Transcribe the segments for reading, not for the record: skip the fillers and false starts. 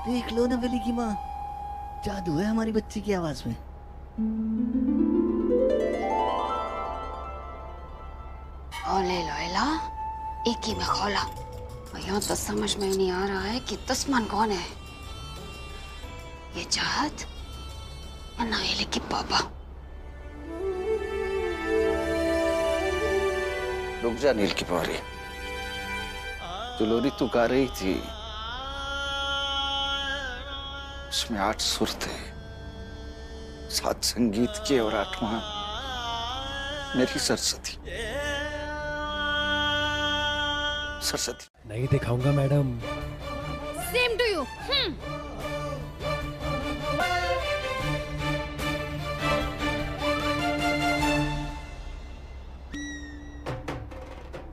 देख लो नवेली की माँ, जादू है हमारी बच्ची की आवाज में। ओले लोयला, एक ही में खोला। यहाँ तो समझ में नहीं आ रहा है कि दुश्मन कौन है, ये चाहत या नवेली की पापा। रुक जा नील की पौरी, जो लोरी तू गा रही थी उसमें 8 सुर थे, 7 संगीत के और 8वां मेरी सरस्वती। सरस्वती नहीं दिखाऊंगा मैडम। Same to you.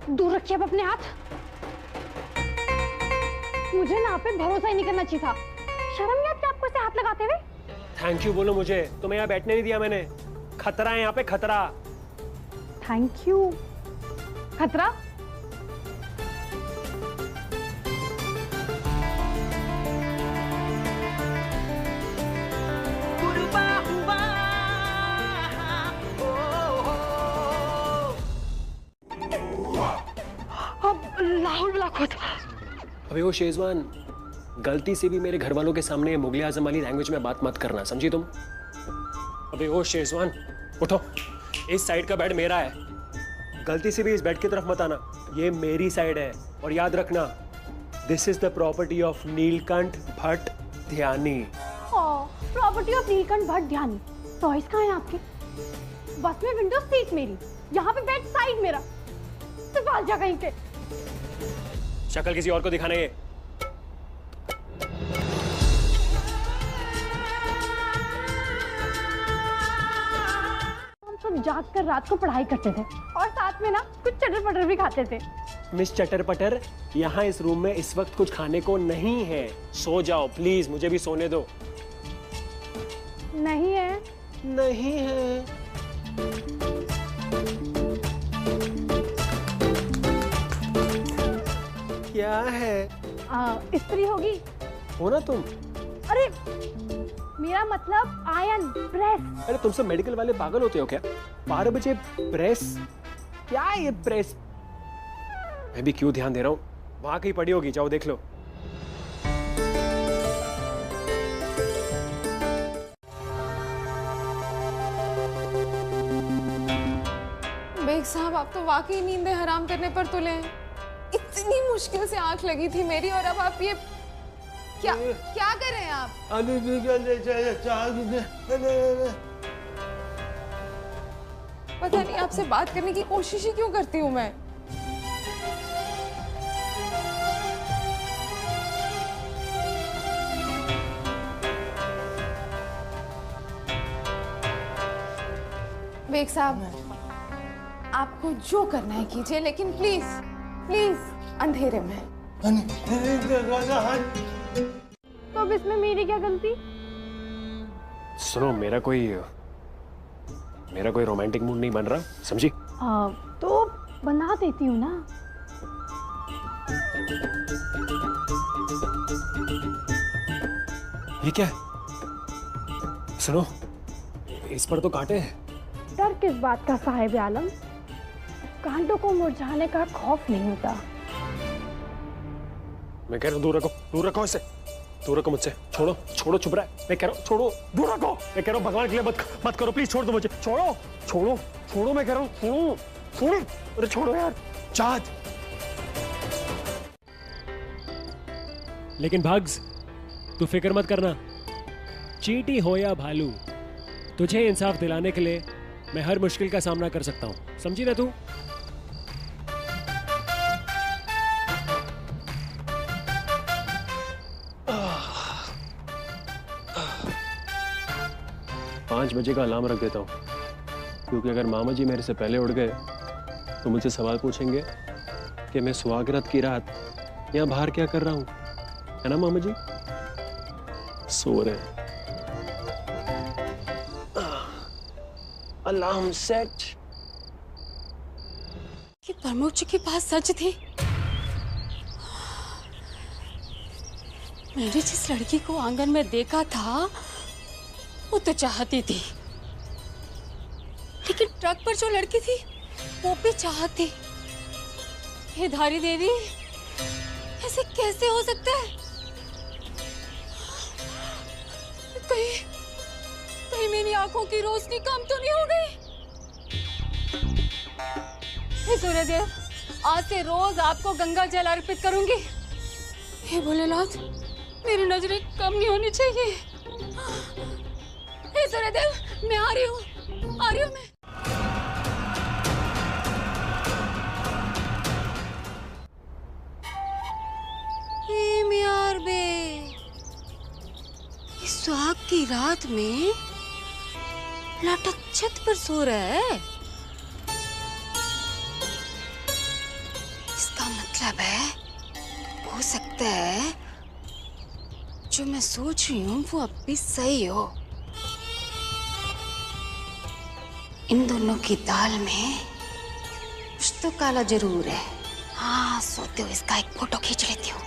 दूर रखिए आप अपने हाथ। मुझे ना आप पे भरोसा ही नहीं करना चाहिए था। शर्म नहीं आती आपको इसे हाथ लगाते हुए? थैंक यू बोलो मुझे, तुम्हें यहाँ बैठने नहीं दिया मैंने। खतरा है यहाँ पे, खतरा। Thank you. खतरा? अबे वो शेजवान, गलती से भी मेरे घर वालों के सामने मुगले आजम वाली लैंग्वेज में बात मत करना, समझी तुम? अबे वो शेजवान, उठो। इस साइड का बेड मेरा है, गलती से भी इस बेड की तरफ मत आना। ये मेरी साइड है और याद रखना, this is the property of Neelkanth Bhatt Dhyani. Property of Neelkanth Bhatt Dhyani. Toys कहाँ हैं आपके? बस में विंडो सीट मेरी, यहाँ पे बेड साइड मेरा। सवाल जा कहीं के। शक्ल किसी और को दिखाना ये। हम सब जाग कर रात को पढ़ाई करते थे और साथ में ना कुछ चटर पटर भी खाते थे। मिस चटर पटर, यहाँ इस रूम में इस वक्त कुछ खाने को नहीं है। सो जाओ प्लीज, मुझे भी सोने दो। नहीं है। नहीं है। क्या है? स्त्री होगी। हो ना तुम? अरे मेरा मतलब आयन प्रेस। अरे तुम सब मेडिकल वाले पागल होते हो क्या? 12 बजे प्रेस? क्या है ये प्रेस? मैं भी क्यों ध्यान दे रहा हूँ, वहां कहीं पड़ी होगी, जाओ देख लो। बेग साहब, आप तो वाकई नींदें हराम करने पर तुले हैं। इतनी मुश्किल से आंख लगी थी मेरी, और अब आप ये क्या क्या कर रहे हैं आप? पता नहीं आपसे बात करने की कोशिश ही क्यों करती हूँ मैं। बेग साहब, आपको जो करना है कीजिए, लेकिन प्लीज प्लीज अंधेरे में। तो अब इसमें मेरी क्या गलती? सुनो, मेरा कोई रोमांटिक मूड नहीं बन रहा, समझी? तो बना देती हूँ ना। ये क्या है? सुनो, इस पर तो कांटे हैं। डर किस बात का साहिब आलम? कांटों को मुरझाने का खौफ नहीं होता। मैं कह रहा हूँ दूर रखो इसे, दूर रखो मुझसे। छोड़ो छोड़ो, चुप रहा है। मैं कह रहा हूँ छोड़ो, दूर रखो। मैं कह रहा हूँ भगवान के लिए मत करो प्लीज, छोड़ दो मुझे। छोड़ो छोड़ो छोड़ो, मैं कह रहा हूँ छोड़ो छोड़ो। अरे छोड़ो यार। चाँद, लेकिन भग्स, तू फिक्र मत करना। चींटी हो या भालू, तुझे इंसाफ दिलाने के लिए मैं हर मुश्किल का सामना कर सकता हूँ, समझी ना तू? पाँच बजे का अलार्म रख देता हूँ, क्योंकि अगर मामा जी मेरे से पहले उठ गए तो मुझसे सवाल पूछेंगे कि मैं सुहागरात की रात यहाँ बाहर क्या कर रहा हूँ, है ना मामा जी? सो रहे। Alarm set. ये प्रमोद जी की बात सच थी। मैंने जिस लड़की को आंगन में देखा था वो तो चाहती थी, लेकिन ट्रक पर जो लड़की थी वो भी चाहती। हे धारी देवी, ऐसे कैसे हो सकता है? कहीं कहीं मेरी आंखों की रोशनी कम तो नहीं हो गई? हे सूर्यदेव, आज से रोज आपको गंगा जल अर्पित करूंगी। हे भोलेनाथ, मेरी नजरें कम नहीं होनी चाहिए। हे सूर्यदेव, मैं आ रही हूँ मैं। हे म्यार बे, इस सुहाग की रात में लटक छत पर सो रहा है। इसका मतलब है, हो सकता है जो मैं सोच रही हूँ वो अब भी सही हो। इन दोनों की दाल में कुछ तो काला जरूर है। हाँ, सोते हुए इसका एक फोटो खींच लेती हूँ।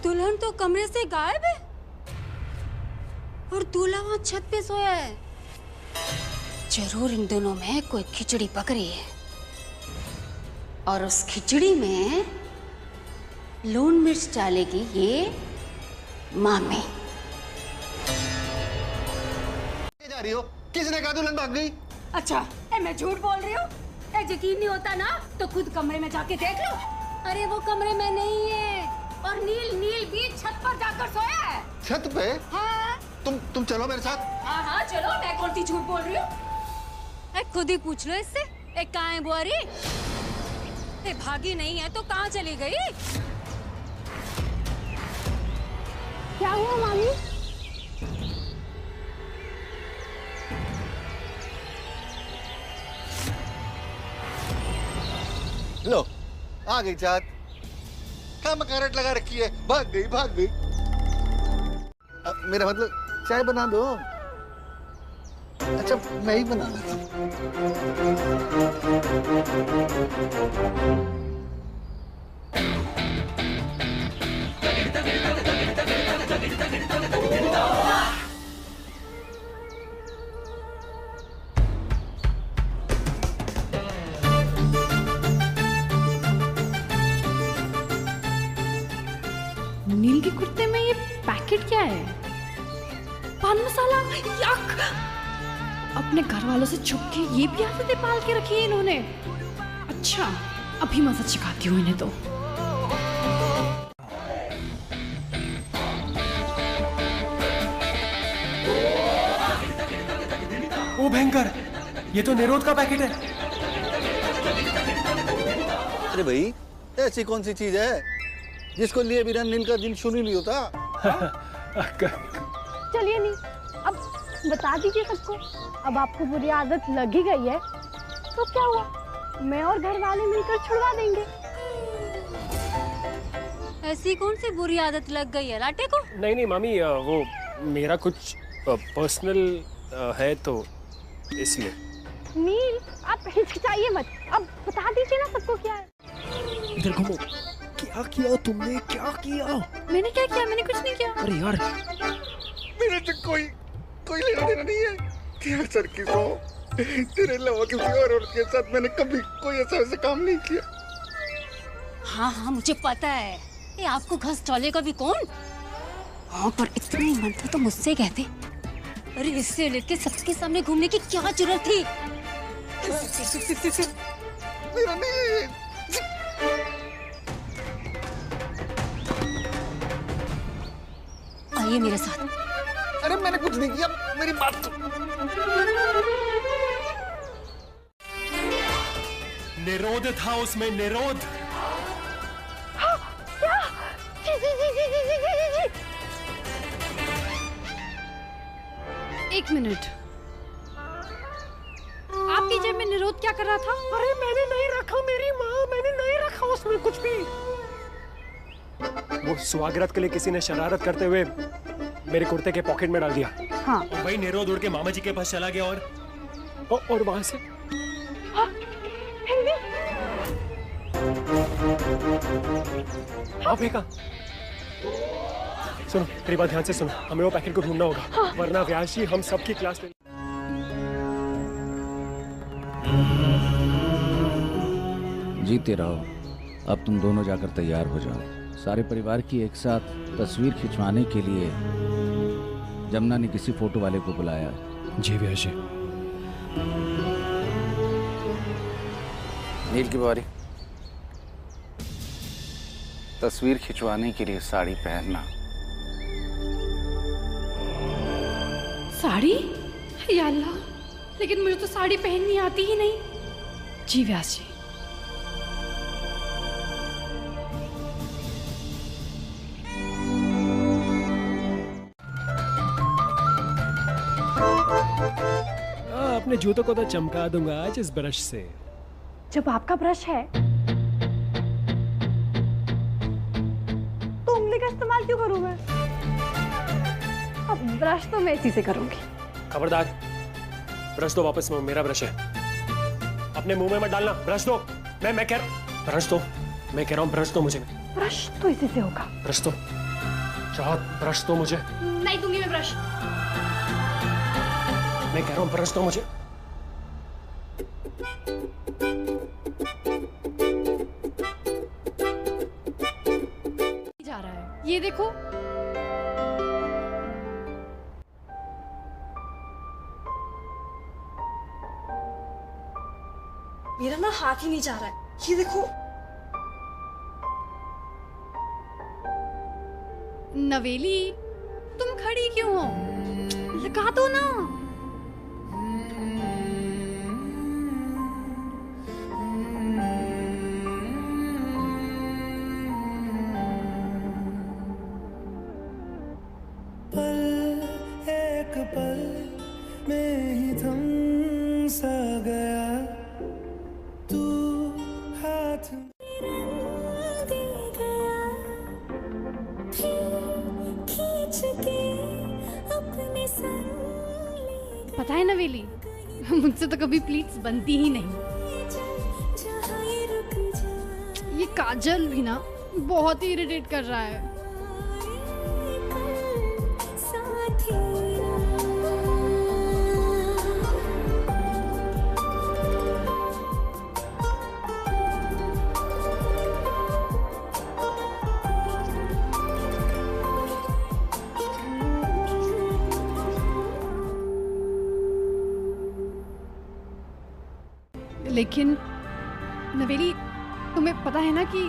दुल्हन तो कमरे से गायब है और दूल्हा वहां छत पे सोया है। जरूर इन दोनों में कोई खिचड़ी पक रही है और उस खिचड़ी में लून मिर्च डालेगी ये मामी। जा रही हो? किसने कहा दुल्हन भाग गई? अच्छा, मैं झूठ बोल रही हूँ? यकीन नहीं होता ना तो खुद कमरे में जाके देख लो। अरे वो कमरे में नहीं है और नील भी छत पर जाकर सोया है। छत पे? हाँ। तुम चलो मेरे साथ। हाँ चलो, मैं कौन सी झूठ बोल रही हूँ? खुद ही पूछ लो इससे। एक कहाँ है बुआरी? भागी नहीं है तो कहाँ चली गई? क्या हुआ मामी? लो, आ गई चाँद। क्या मकारट लगा रखी है? भाग गई। मेरा मतलब चाय बना दो। अच्छा, मैं ही बना लेता नील के कुर्ते में ये पैकेट क्या है? पान मसाला? यक! अपने घर वालों से छुप के ये भी आदतें पाल के रखी है इन्होंने। अच्छा, अभी मजा चखाती हूँ इन्हें तो। ओ भयंकर, ये तो निरोध का पैकेट है। अरे भाई, ऐसी कौन सी चीज है जिसको लिए बिना नील का दिन शुरू नहीं होता? चलिए नहीं, अब बता दीजिए सबको। अब आपको बुरी आदत लग ही गई है तो क्या हुआ, मैं और घर वाले मिलकर छुड़वा देंगे। ऐसी कौन सी बुरी आदत लग गई है लाटे को? नहीं मामी, वो मेरा कुछ पर्सनल है तो इसलिए। नील, आप हिचकिचाइए मत, अब बता दीजिए ना सबको क्या है। इधर घूमो। क्या किया तुमने? क्या किया? मैंने क्या किया? मैंने कुछ नहीं किया। अरे यार, मेरे से कोई लेना देना नहीं है। क्या सर की सो, तेरे अलावा किसी और औरत के साथ मैंने कभी कोई ऐसा काम नहीं किया। हाँ, मुझे पता है। ये आपको घस डालेगा भी कौन? हाँ, पर इतना ही मन था तो मुझसे कहते। अरे इससे लेके सबके सामने घूमने की क्या जरूरत थी? मेरा नहीं। आइए मेरे साथ। अरे मैंने कुछ नहीं किया, मेरी बात सुन। निरोध था उसमें, निरोध। एक मिनट, आपकी जेब में निरोध क्या कर रहा था? अरे मैंने नहीं रखा मेरी माँ, मैंने नहीं रखा उसमें कुछ भी। वो सुहागरात के लिए किसी ने शरारत करते हुए मेरे कुर्ते के पॉकेट में डाल दिया। हाँ। और वही निरोध उड़ के मामा जी के पास चला गया और वहां से हाँ फेंका। सुनो मेरी बात ध्यान से सुनो, हमें वो पैकेट को ढूंढना होगा, वरना व्यासी हम सबकी क्लास में। जीते रहो। अब तुम दोनों जाकर तैयार हो जाओ। सारे परिवार की एक साथ तस्वीर खिंचवाने के लिए जमुना ने किसी फोटो वाले को बुलाया। जी व्यासी। नील की बारी। तस्वीर खिंचवाने के लिए साड़ी पहनना। साड़ी? या अल्लाह, लेकिन मुझे तो साड़ी पहननी आती ही नहीं। जी व्यास जी। अपने जूतों को तो चमका दूंगा आज इस ब्रश से। जब आपका ब्रश है तो उंगली का इस्तेमाल क्यों करूं मैं? अब ब्रश तो मैं इसी से करूंगी। खबरदार, ब्रश दो वापस। मेरा ब्रश है, अपने मुंह में मत डालना। ब्रश दो। मैं कह रहा ब्रश दो। मैं कह रहा हूँ ब्रश दो मुझे। ब्रश तो इसी से होगा। ब्रश दो चाहत, ब्रश दो मुझे। नहीं दूंगी मैं ब्रश। मैं कह रहा हूँ ब्रश दो मुझे। जा रहा है, ये देखो। मेरा ना हाथ ही नहीं जा रहा है, ये देखो। नवेली, तुम खड़ी क्यों हो? लगा दो ना। एक पल में ही थम सा गया तू हाथ पता है नवेली, मुझसे तो कभी प्लीट्स बनती ही नहीं। ये काजल भी ना बहुत ही इरिटेट कर रहा है। लेकिन नवेली, तुम्हें पता है ना कि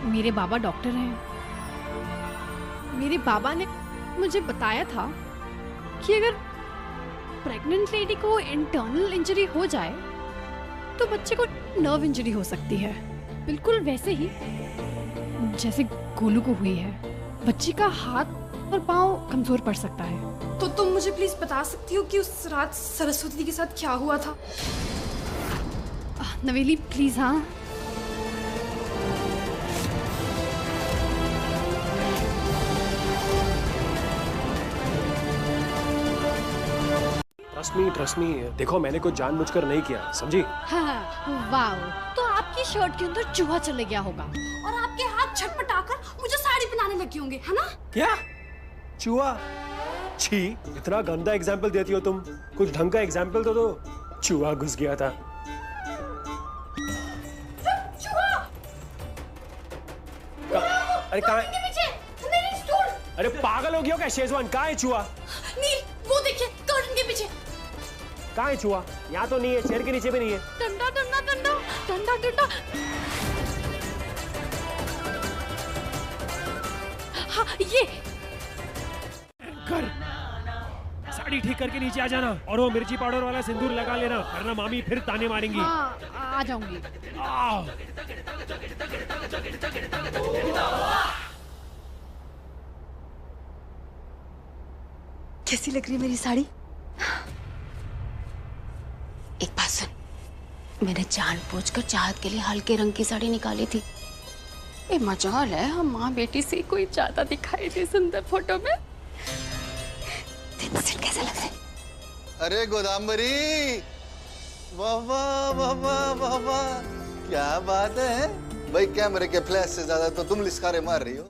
मेरे बाबा डॉक्टर हैं। मेरे बाबा ने मुझे बताया था कि अगर प्रेग्नेंट लेडी को इंटरनल इंजरी हो जाए तो बच्चे को नर्व इंजरी हो सकती है, बिल्कुल वैसे ही जैसे गोलू को हुई है। बच्ची का हाथ और पाँव कमजोर पड़ सकता है। तो तुम मुझे प्लीज बता सकती हो कि उस रात सरस्वती के साथ क्या हुआ था? नवेली प्लीज। हाँ, ट्रस्ट मी, देखो मैंने कुछ जानबूझकर नहीं किया, समझी? हाँ, वाओ। तो आपकी शर्ट के अंदर चूहा चले गया होगा और आपके हाथ छटपटाकर मुझे साड़ी पहनाने लगे होंगे, है ना? क्या चूहा? छी, इतना गंदा एग्जाम्पल देती हो तुम। कुछ ढंग का एग्जाम्पल तो दो। चूहा घुस गया था। अरे कहाँ है? अरे पागल हो गया क्या शेजवान? कहाँ है चूहा? नील, वो देखिए कर्टन के पीछे। कहाँ है चूहा? यहाँ तो नहीं है, चेयर के नीचे भी नहीं है। डंडा डंडा डंडा डंडा डंडा। हाँ, ये कर साड़ी ठीक करके नीचे आ जाना और वो मिर्ची पाउडर वाला सिंदूर लगा लेना, वरना मामी फिर ताने मारेंगी। हाँ, आ जाऊंगी। कैसी लग रही है मेरी साड़ी? मैंने जानबूझकर चाहत के लिए हल्के रंग की साड़ी निकाली थी। ये मजाल है, हम माँ बेटी से कोई ज्यादा दिखाई दे सुंदर फोटो में। कैसे लग रहे? अरे गोदामबरी, वाह वाह वाह वाह वाह वाह, क्या बात है भाई। कैमरे के फ्लैश से ज्यादा तो तुम लिस्कारे मार रही हो।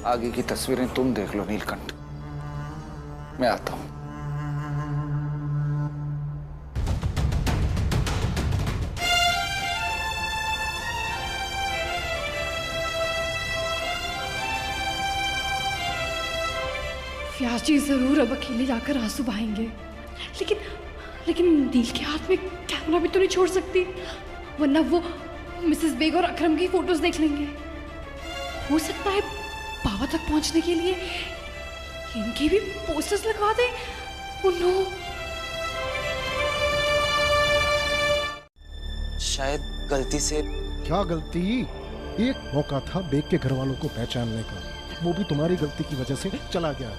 आगे की तस्वीरें तुम देख लो नीलकंठ, मैं आता हूं। व्यास जी जरूर अब अकेले जाकर आंसू बहाएंगे, लेकिन लेकिन नील के हाथ में कैमरा भी तो नहीं छोड़ सकती, वरना वो मिसेस बेग और अकरम की फोटोज देख लेंगे। हो सकता है बाबा तक पहुंचने के लिए इनके भी पोस्टर्स लगवा दें। नो, शायद गलती से। क्या गलती? एक मौका था बेग के घर वालों को पहचानने का, वो भी तुम्हारी गलती की वजह से चला गया।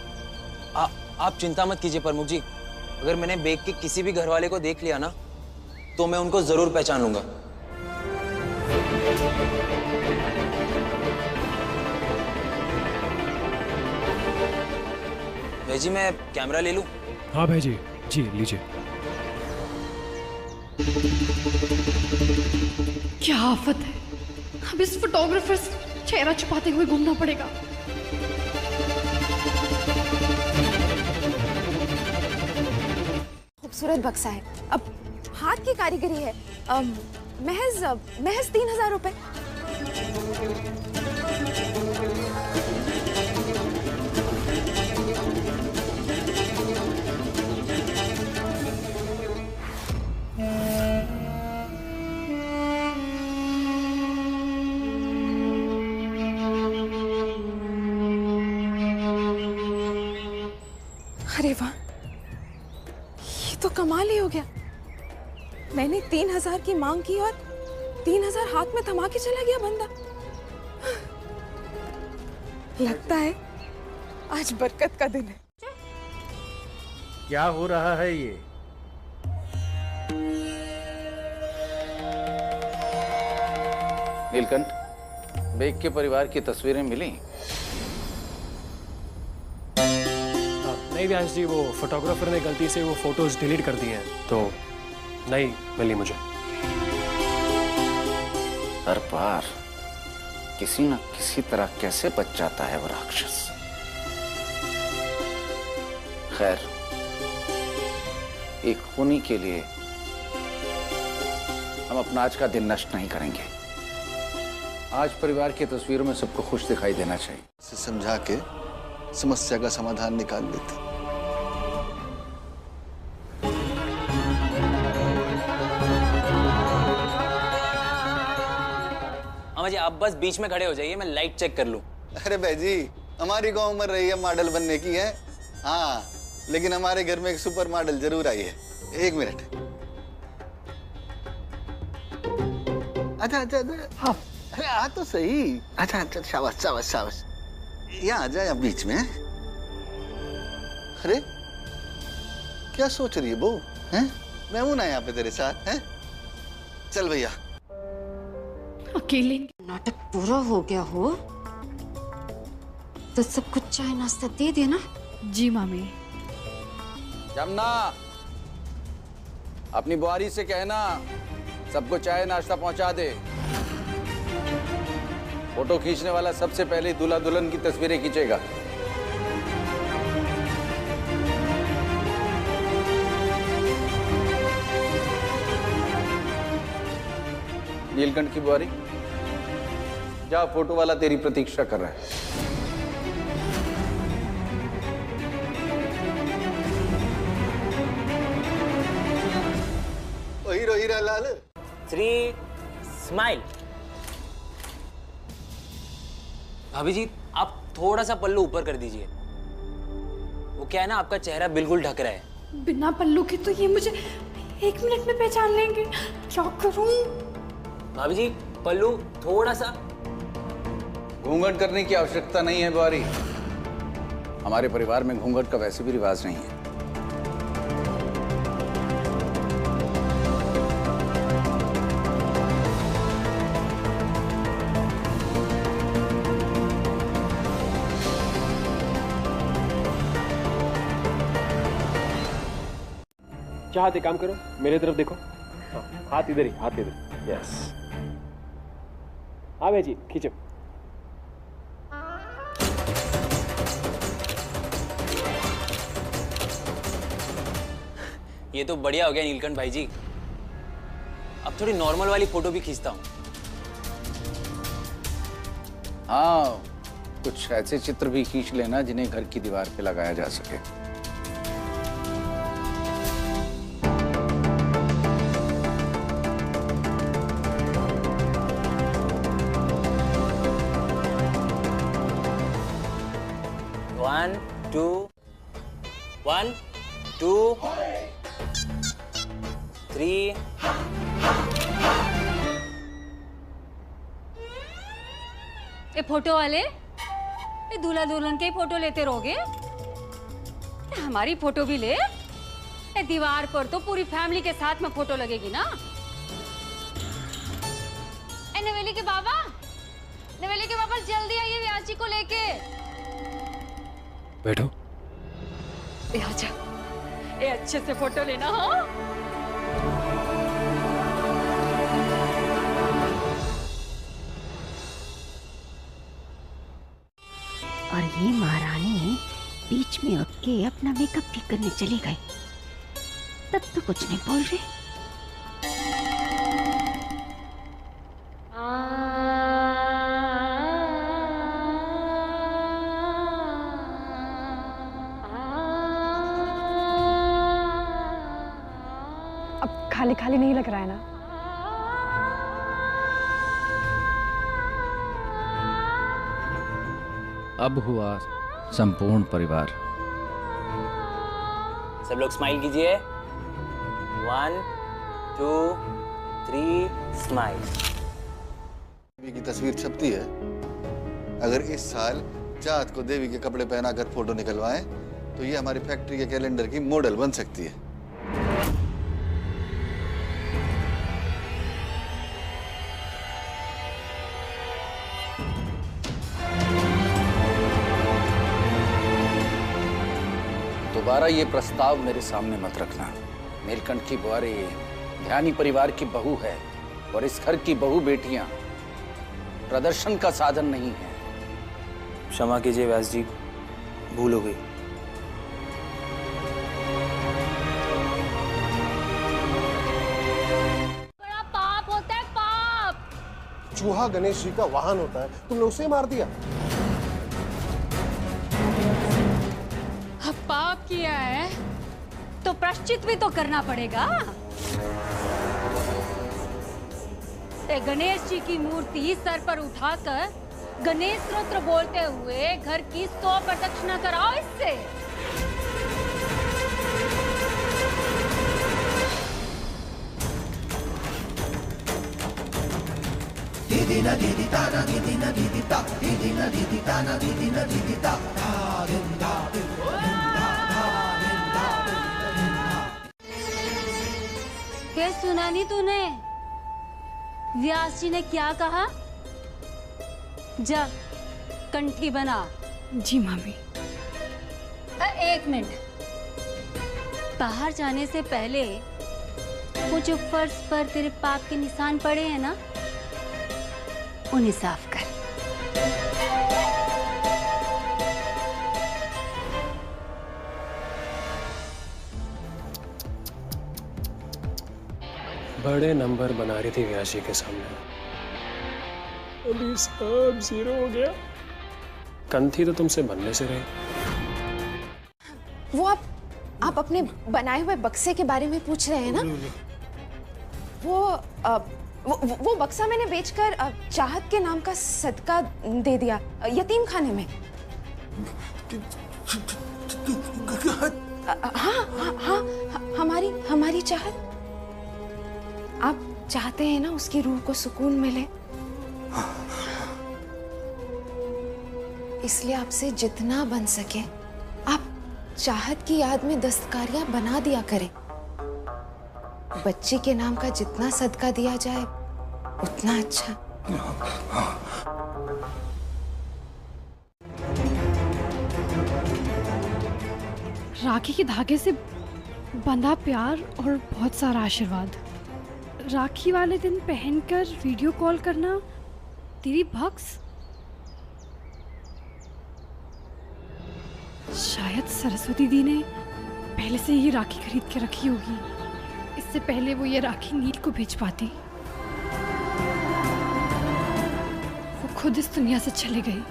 आप चिंता मत कीजिए प्रमुख जी, अगर मैंने बेग के किसी भी घर वाले को देख लिया ना तो मैं उनको जरूर पहचान लूंगा। भाई जी मैं कैमरा ले लूं? हाँ भाई जी, जी लीजिए। क्या आफत है, अब इस फोटोग्राफर से चेहरा छुपाते हुए घूमना पड़ेगा। खूबसूरत बक्सा है, अब हाथ की कारीगरी है। महज महज 3000 रुपए। अरे वाह, ये तो कमाल ही हो गया। मैंने 3000 की मांग की और 3000 हाथ में थमा के चला गया बंदा। लगता है आज बरकत का दिन है। क्या हो रहा है ये? नीलकंठ, बेग के परिवार की तस्वीरें मिली? नहीं व्यास जी, वो फोटोग्राफर ने गलती से वो फोटोज डिलीट कर दिए हैं, तो नहीं मिली मुझे। हर बार किसी न किसी तरह कैसे बच जाता है वो राक्षस। खैर, एक खूनी के लिए हम अपना आज का दिन नष्ट नहीं करेंगे। आज परिवार की तस्वीरों में सबको खुश दिखाई देना चाहिए। समझा के समस्या का समाधान निकाल लेते। जी आप बस बीच में खड़े हो जाइए, मैं लाइट चेक कर लूं। अरे भाई जी, हमारी गांव उम्र रही है मॉडल बनने की है, हाँ, लेकिन हमारे घर में एक सुपर मॉडल जरूर आई है। एक मिनट। अच्छा अच्छा अच्छा, अरे आ तो सही। अच्छा अच्छा, शाबाश शाबाश शाबाश। यहाँ आ जा, यहाँ बीच में। अरे क्या सोच रही है बहू? हैं? मैं हूं ना यहाँ पे तेरे साथ, हैं? चल भैया। अकेले नाटक पूरा हो गया हो तो सब कुछ चाय नाश्ता दे देना। जी मामी। जमुना, अपनी बुआरी से कहना सबको चाय नाश्ता पहुंचा दे। फोटो खींचने वाला सबसे पहले दूल्हा दुल्हन की तस्वीरें खींचेगा। नीलकंठ की बुआरी, जा, फोटो वाला तेरी प्रतीक्षा कर रहा है। Hero Hira Lal 3 smile. भाभी जी आप थोड़ा सा पल्लू ऊपर कर दीजिए, वो क्या है ना, आपका चेहरा बिल्कुल ढक रहा है। बिना पल्लू के तो ये मुझे 1 मिनट में पहचान लेंगे, क्या करूं? भाभी जी पल्लू थोड़ा सा। घूंघट करने की आवश्यकता नहीं है बुआरी, हमारे परिवार में घूंघट का वैसे भी रिवाज नहीं है। चाहते काम करो, मेरे तरफ देखो। हाँ, हाथ इधर ही, हाथ इधर। यस, हाँ भाई जी खींचो। ये तो बढ़िया हो गया नीलकंठ भाई जी, अब थोड़ी नॉर्मल वाली फोटो भी खींचता हूँ। हाँ, कुछ ऐसे चित्र भी खींच लेना जिन्हें घर की दीवार पे लगाया जा सके। One, two, 3। ए फोटो वाले, ए दूल्हा दुल्हन के फोटो लेते रहोगे? हमारी फोटो भी ले। ए दीवार पर तो पूरी फैमिली के साथ में फोटो लगेगी ना। ए नवेली के बाबा, नवेली के बाबा जल्दी आइए व्यास जी को लेके। बैठो। ए आजा, ए अच्छे से फोटो लेना। हाँ और ये महारानी बीच में उठ के अपना मेकअप ठीक करने चली गई, तब तो कुछ नहीं बोल रही। अब खाली खाली नहीं लग रहा है ना? अब हुआ संपूर्ण परिवार। सब लोग स्माइल कीजिए। 1, 2, 3 स्माइल। देवी की तस्वीर छपती है, अगर इस साल चाँद को देवी के कपड़े पहनाकर फोटो निकलवाएं तो ये हमारी फैक्ट्री के कैलेंडर की मॉडल बन सकती है। दोबारा ये प्रस्ताव मेरे सामने मत रखना। नीलकंठ की बुआरी ध्यानी परिवार की बहू है और इस घर की बहू बेटियां प्रदर्शन का साधन नहीं है। क्षमा कीजिए व्यास जी, भूल हो गई। बड़ा पाप होता है, पाप। चूहा गणेश जी का वाहन होता है, तुमने उसे मार दिया। अब पाप किया है तो प्रायश्चित भी तो करना पड़ेगा। ते गणेश जी की मूर्ति सर पर उठाकर गणेश स्तोत्र बोलते हुए घर की 100 प्रदक्षिणा कराओ इससे। दीदी ना दीदी ताना दीदी ना दीदी ता दीदी ना दीदी ताना दीदी ना दीदी ता क्या सुना नहीं तूने? व्यास जी ने क्या कहा? जा कंठी बना। जी मामी। 1 मिनट, बाहर जाने से पहले वो जो फर्श पर तेरे पाप के निशान पड़े हैं ना, उन्हें साफ कर। बड़े नंबर बना रही थी व्यासी के सामने, अभी सब जीरो हो गया। कंथी तो तुमसे बनने से रही। वो आप अपने बनाए हुए बक्से के बारे में पूछ रहे हैं ना? वो बक्सा मैंने बेचकर चाहत के नाम का सदका दे दिया यतीम खाने में। हाँ, हमारी चाहत। आप चाहते हैं ना उसकी रूह को सुकून मिले, इसलिए आपसे जितना बन सके आप चाहत की याद में दस्तकारियां बना दिया करें। बच्चे के नाम का जितना सदका दिया जाए उतना अच्छा। राखी के धागे से बंधा प्यार और बहुत सारा आशीर्वाद। राखी वाले दिन पहनकर वीडियो कॉल करना तेरी बख्श। शायद सरस्वती दी ने पहले से ही राखी खरीद के रखी होगी, इससे पहले वो ये राखी नील को भेज पाती। वो खुद इस दुनिया से चली गई।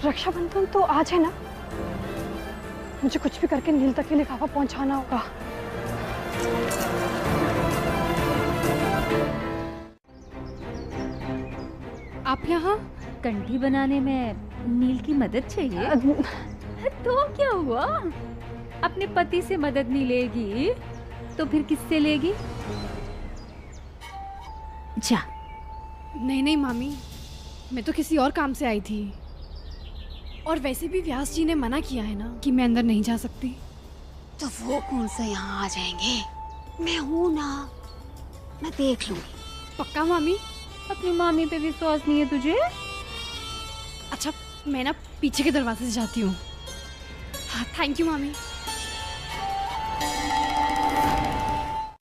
रक्षाबंधन तो आज है ना, मुझे कुछ भी करके नील तक ये लिफाफा पहुंचाना होगा। आप यहाँ कंठी बनाने में नील की मदद चाहिए? तो क्या हुआ, अपने पति से मदद नहीं लेगी तो फिर किससे लेगी? जा। नहीं मामी, मैं तो किसी और काम से आई थी, और वैसे भी व्यास जी ने मना किया है ना कि मैं अंदर नहीं जा सकती। तो वो कौन सा यहाँ आ जाएंगे? मैं हूँ ना, मैं देख लूंगी। पक्का मामी? अपनी मामी पे विश्वास नहीं है तुझे? अच्छा, मैं ना पीछे के दरवाजे से जाती हूँ। हाँ, थैंक यू मामी।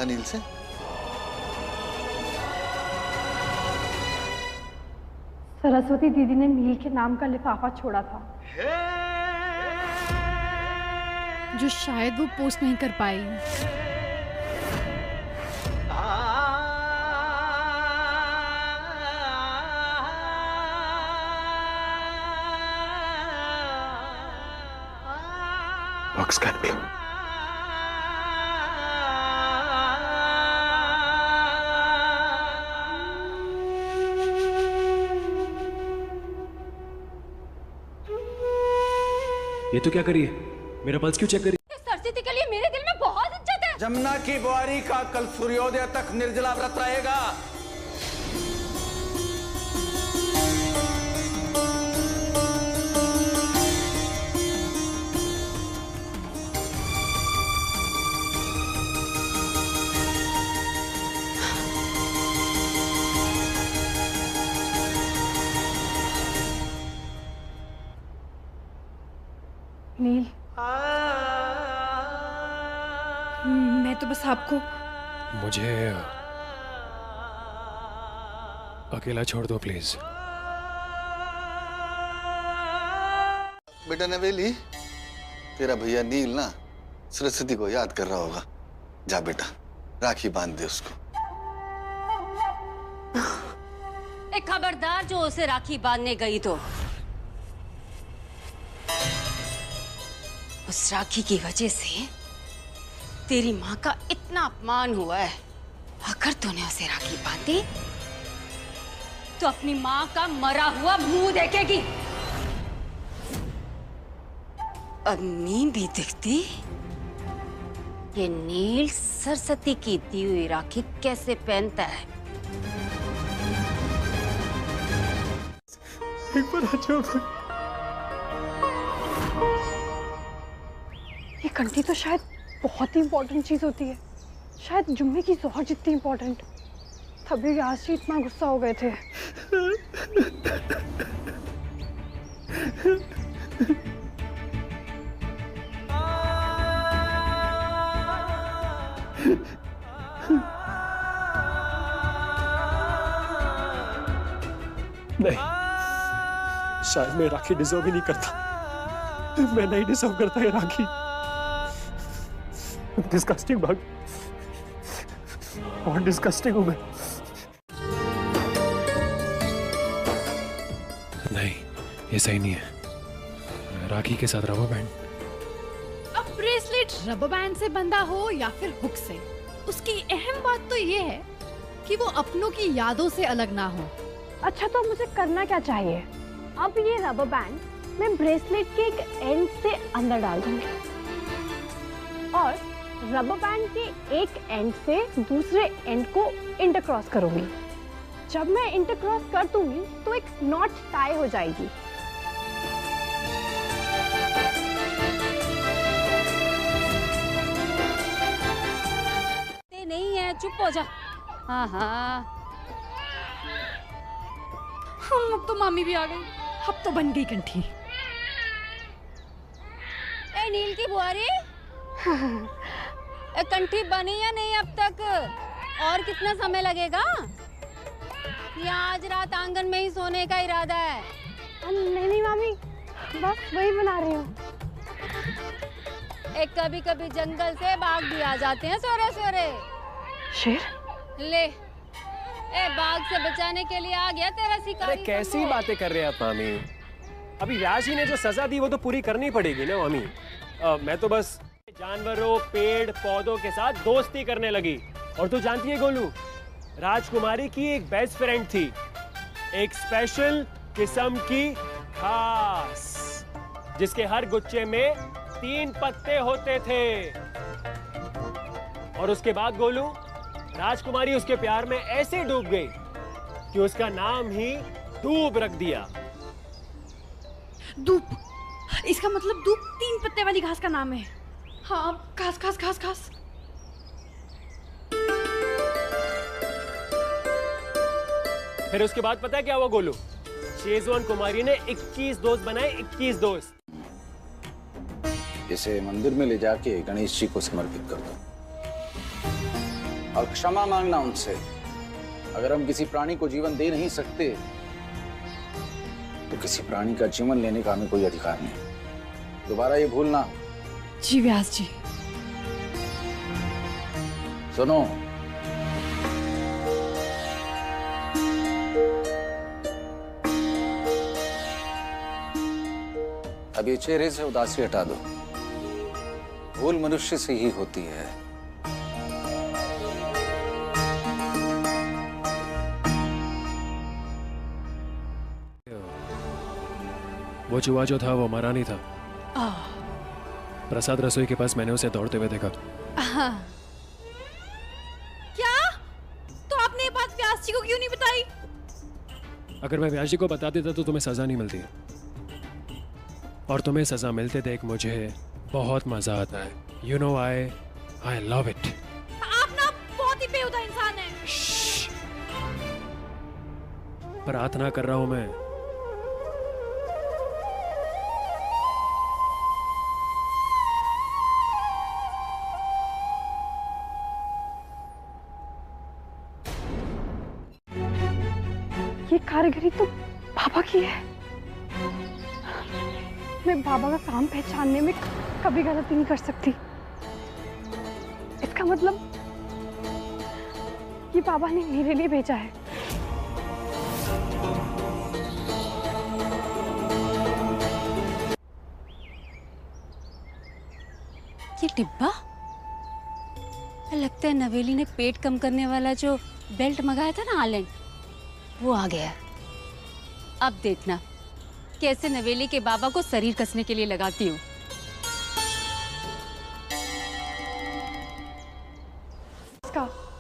अनिल से सरस्वती दीदी ने नील के नाम का लिफाफा छोड़ा था, जो शायद वो पोस्ट नहीं कर पाई। Box can be. ये तो क्या करिए, मेरा पल्स क्यों चेक करिए? सरस्वती के लिए मेरे दिल में बहुत इज्जत है। जमुना की बुआरी का कल सूर्योदय तक निर्जला व्रत रहेगा। नील, मैं तो बस आपको, मुझे अकेला छोड़ दो प्लीज। बेटा नवेली, तेरा भैया नील ना सरस्वती को याद कर रहा होगा। जा बेटा, राखी बांध दे उसको। एक खबरदार जो उसे राखी बांधने गई तो उस राखी की वजह से तेरी माँ का इतना अपमान हुआ है। अगर तूने उसे राखी बांधी तो अपनी माँ का मरा हुआ मुंह देखेगी। अम्मी भी दिखती ये नील सरस्वती की दी हुई राखी कैसे पहनता है। एक बार आ जाओ। ये कंठी तो शायद बहुत ही इम्पोर्टेंट चीज होती है, शायद जुम्मे की जोहर जितनी इम्पोर्टेंट। तभी व्यास जी इतना गुस्सा हो गए थे। नहीं, शायद मैं राखी डिजर्व ही नहीं करता। मैं नहीं डिजर्व करता ये राखी। Disgusting bug. बहुत डिस्गस्टिंग हूं मैं। नहीं, ये सही नहीं है। राखी के साथ रबर बैंड। अब ब्रेसलेट रबर बैंड से बंधा हो या फिर हुक से, उसकी अहम बात तो ये है कि वो अपनों की यादों से अलग ना हो। अच्छा, तो मुझे करना क्या चाहिए? अब ये रबर बैंड मैं ब्रेसलेट के एक एंड से अंदर डाल दूंगी और रबर बैंड के एक एंड से दूसरे एंड को इंटरक्रॉस करूंगी। जब मैं इंटरक्रॉस कर दूंगी तो एक नॉट टाई हो जाएगी। नहीं है, चुप हो जा। हाँ हाँ, अब तो मामी भी आ गई, अब तो बन गई कंठी। ए नील की बुआरी, कंठी बनी या नहीं अब तक? और कितना समय लगेगा? या आज रात आंगन में ही सोने का इरादा है? नहीं मामी, बस वही बना रही हूँ। एक कभी कभी जंगल से बाघ भी आ जाते हैं सोरे सोरे। शेर? ले, ए बाघ से बचाने के लिए आ गया तेरा शिकारी। अरे कैसी बातें कर रहे हैं आप मामी? अभी व्यास जी ने जो सजा दी वो तो पूरी करनी पड़ेगी ना मामी। मैं तो बस जानवरों, पेड़ पौधों के साथ दोस्ती करने लगी। और तू जानती है गोलू, राजकुमारी की एक बेस्ट फ्रेंड थी, एक स्पेशल किस्म की घास, जिसके हर गुच्छे में 3 पत्ते होते थे। और उसके बाद गोलू, राजकुमारी उसके प्यार में ऐसे डूब गई कि उसका नाम ही दूब रख दिया। दूब, इसका मतलब दूब 3 पत्ते वाली घास का नाम है। हाँ, घास घास घास घास। फिर उसके बाद पता है क्या हुआ गोलू? शेजवान कुमारी ने 21 दोस्त बनाए, 21 दोस्त। इसे मंदिर में ले जाके गणेश जी को समर्पित कर दो और क्षमा मांगना उनसे। अगर हम किसी प्राणी को जीवन दे नहीं सकते तो किसी प्राणी का जीवन लेने का हमें कोई अधिकार नहीं। दोबारा ये भूलना। जी व्यास जी। सुनो, अब ये चेहरे से उदासी हटा दो। भूल मनुष्य से ही होती है। वो चूहा जो था वो मरा नहीं था। प्रसाद रसोई के पास मैंने उसे दौड़ते हुए देखा। क्या? तो आपने ये बात व्यास जी को क्यों नहीं बताई? अगर मैं व्यास जी को बता देता तो तुम्हें सजा नहीं मिलती, और तुम्हें सजा मिलते देख मुझे बहुत मजा आता है। You know, I love it. आप ना बहुत ही बेहुदा इंसान हैं। प्रार्थना कर रहा हूं मैं। ये कारीगरी तो पापा की है। मैं बाबा का काम पहचानने में कभी गलती नहीं कर सकती। इसका मतलब ये बाबा ने मेरे लिए भेजा है। ये डिब्बा, लगता है नवेली ने पेट कम करने वाला जो बेल्ट मंगाया था ना आलैंड, वो आ गया है। अब देखना कैसे नवेली के बाबा को शरीर कसने के लिए लगाती हूँ।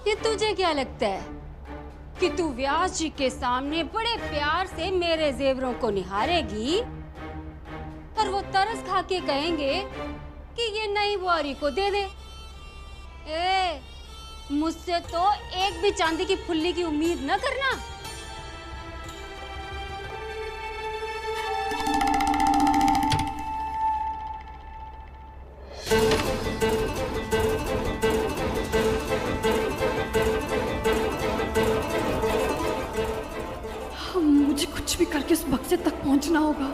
ये तुझे क्या लगता है कि तू व्यास जी के सामने बड़े प्यार से मेरे जेवरों को निहारेगी और वो तरस खा के कहेंगे कि ये नई बुआरी को दे दे? ए, मुझसे तो एक भी चांदी की फुल्ली की उम्मीद न करना। मुझे कुछ भी करके उस बक्से तक पहुंचना होगा।